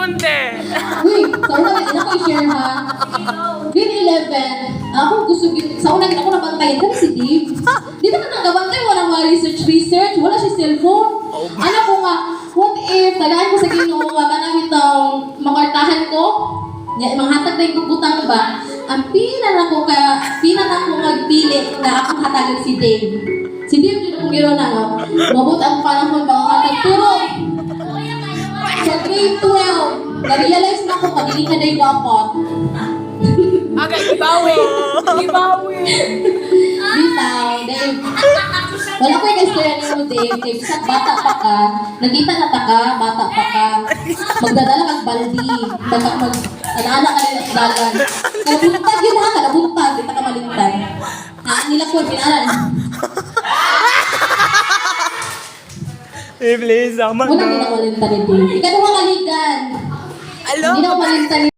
Bunte! Uy, sa una rin ako i-share ha. Grade 11, ako gusto, sa una ako nabantayan kasi si Dave. Di ba na nagabantay, walang mga research, wala siya cellphone. Ano ko nga, what if, tagaan ko sa Ginoo nga manamit ang makartahan ko, manghatag na yung butang ba, ang pina na ko magpili na akong hatagan si Dave. Si Dave yun akong giro na, no? Mabot ang panahon ba ang hatag. Pero, sa grade 12, na-realize na ako pag hindi ka na yung dapat. Okay, ibawi! Ibawi! Bitaw, Dave. Wala ko yung istorya niyo, Dave. Dave, sa bata pa ka, nagkita na ta ka, bata pa ka, magdadala kang baldi, mag-anak ka rin at dalan. Nabuntag yun ha, nabuntag, di ka malintag. Ha, nila ko, pinalan. Please, aman Wala din ako malintag ni Dave. Ikaw naman kaligan. Alo? Hindi na ako malintag